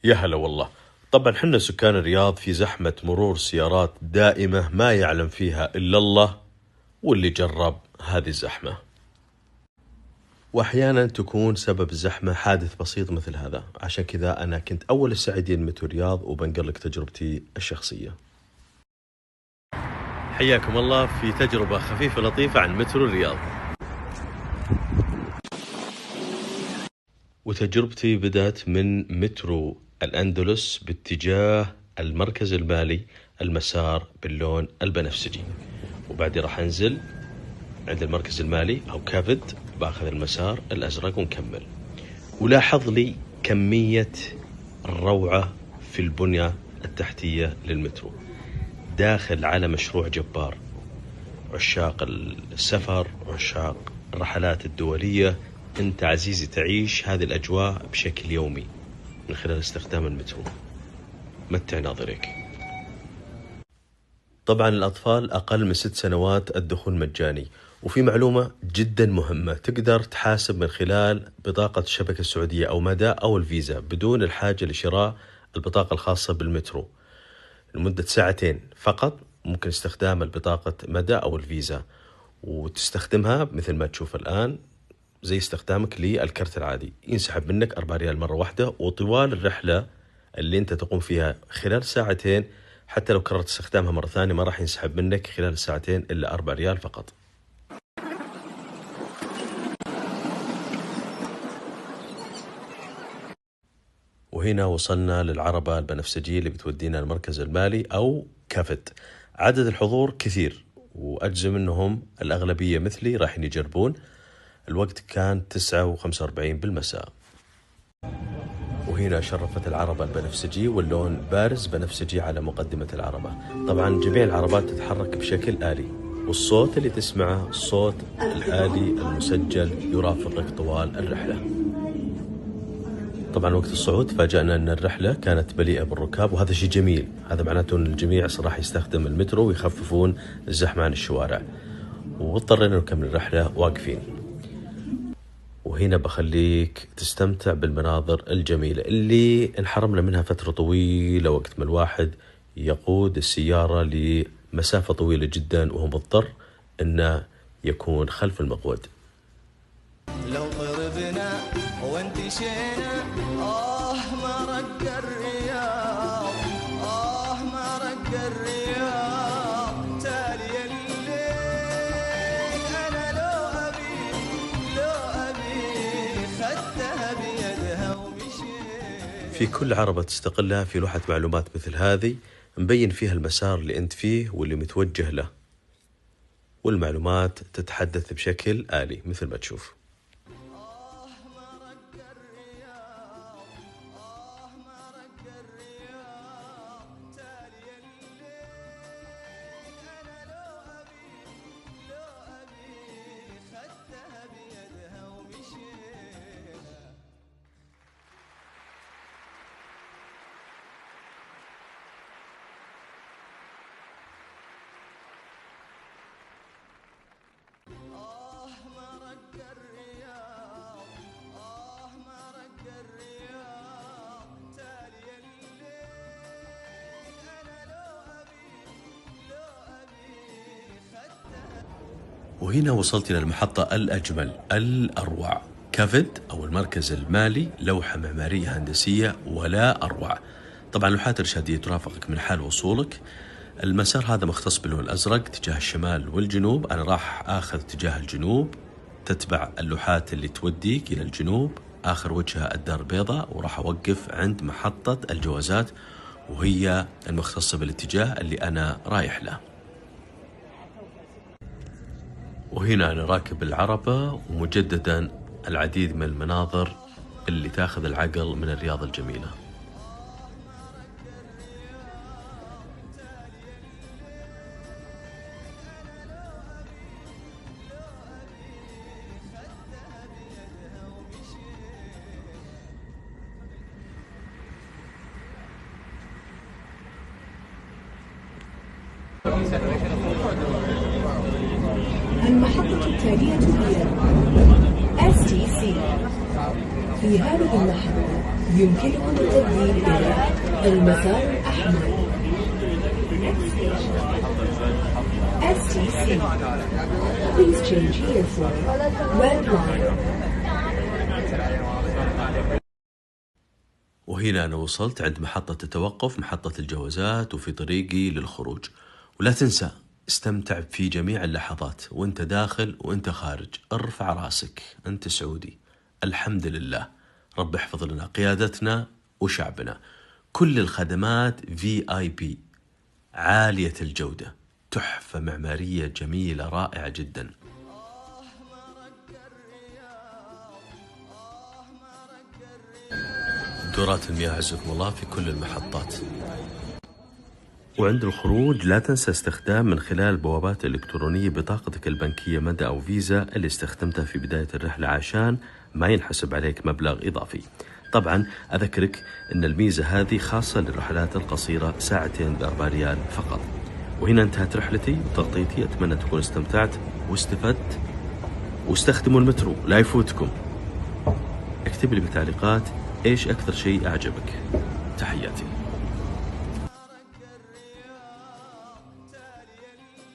يا هلا والله. طبعا حنا سكان الرياض في زحمة مرور سيارات دائمة ما يعلم فيها إلا الله واللي جرب هذه الزحمة. وأحيانا تكون سبب الزحمة حادث بسيط مثل هذا، عشان كذا أنا كنت أول السعيدين مترو الرياض وبنقل لك تجربتي الشخصية. حياكم الله في تجربة خفيفة لطيفة عن مترو الرياض. وتجربتي بدأت من مترو الأندلس باتجاه المركز المالي، المسار باللون البنفسجي، وبعدين راح أنزل عند المركز المالي أو كافد باخذ المسار الأزرق ونكمل. ولاحظ لي كمية الروعة في البنية التحتية للمترو، داخل على مشروع جبار. عشاق السفر، عشاق الرحلات الدولية، أنت عزيزي تعيش هذه الأجواء بشكل يومي من خلال استخدام المترو. متع ناظريك. طبعا الأطفال أقل من 6 سنوات الدخول مجاني. وفي معلومة جدا مهمة، تقدر تحاسب من خلال بطاقة الشبكة السعودية أو مدى أو الفيزا بدون الحاجة لشراء البطاقة الخاصة بالمترو لمدة 2 ساعة فقط. ممكن استخدام البطاقة مدى أو الفيزا وتستخدمها مثل ما تشوف الآن زي استخدامك للكرت العادي. ينسحب منك 4 ريال مرة واحدة، وطوال الرحلة اللي انت تقوم فيها خلال 2 ساعة حتى لو قررت استخدامها مرة ثانية ما راح ينسحب منك خلال 2 ساعة إلا 4 ريال فقط. وهنا وصلنا للعربة البنفسجية اللي بتودينا المركز المالي أو كافت. عدد الحضور كثير، وأجزم أنهم الأغلبية مثلي راح يجربون. الوقت كان 9:45 بالمساء. وهنا شرفت العربة البنفسجي، واللون بارز بنفسجي على مقدمة العربة. طبعا جميع العربات تتحرك بشكل آلي، والصوت اللي تسمعه الصوت الآلي المسجل يرافقك طوال الرحلة. طبعا وقت الصعود فاجأنا أن الرحلة كانت مليئة بالركاب، وهذا شيء جميل. هذا معناته أن الجميع راح يستخدم المترو ويخففون الزحمة عن الشوارع، واضطرينا نكمل الرحلة واقفين. وهنا بخليك تستمتع بالمناظر الجميلة اللي انحرمنا منها فترة طويلة، وقت ما الواحد يقود السيارة لمسافة طويلة جدا وهو مضطر أنه يكون خلف المقود. لو ضربنا وانتشينا ما رق الرياض، ما رق الرياض. تالي الليل انا لو ابي خدتها بيدها ومشيت. في كل عربة تستقلها في لوحة معلومات مثل هذه مبين فيها المسار اللي انت فيه واللي متوجه له، والمعلومات تتحدث بشكل آلي مثل ما تشوف. وهنا وصلت إلى المحطة الأجمل الأروع، كافد أو المركز المالي. لوحة معمارية هندسية ولا أروع. طبعا لوحات إرشادية ترافقك من حال وصولك. المسار هذا مختص باللون الأزرق تجاه الشمال والجنوب. أنا راح آخذ تجاه الجنوب، تتبع اللوحات اللي توديك إلى الجنوب. آخر وجهها الدار البيضاء، وراح أوقف عند محطة الجوازات وهي المختصة بالاتجاه اللي أنا رايح له. وهنا أنا راكب العربة، ومجددا العديد من المناظر اللي تاخذ العقل من الرياض الجميلة. المحطة التالية هي STC. في هذه المحطة يمكنكم التبديل إلى المسار الأحمر. STC. Please change here for Red Line. وهنا أنا وصلت عند محطة التوقف، محطة الجوازات، وفي طريقي للخروج. ولا تنسى استمتع في جميع اللحظات وانت داخل وانت خارج. ارفع راسك، انت سعودي، الحمد لله، رب يحفظ لنا قيادتنا وشعبنا. كل الخدمات VIP عالية الجودة، تحفة معمارية جميلة رائعة جدا. دورات المياه عزكم الله في كل المحطات. وعند الخروج لا تنسى استخدام من خلال البوابات الإلكترونية بطاقتك البنكية مدى أو فيزا اللي استخدمتها في بداية الرحلة عشان ما ينحسب عليك مبلغ إضافي. طبعا أذكرك أن الميزة هذه خاصة للرحلات القصيرة، 2 ب4 ريال فقط. وهنا انتهت رحلتي وتغطيتي، أتمنى تكون استمتعت واستفدت. واستخدموا المترو لا يفوتكم. اكتب لي بالتعليقات إيش أكثر شيء أعجبك. تحياتي.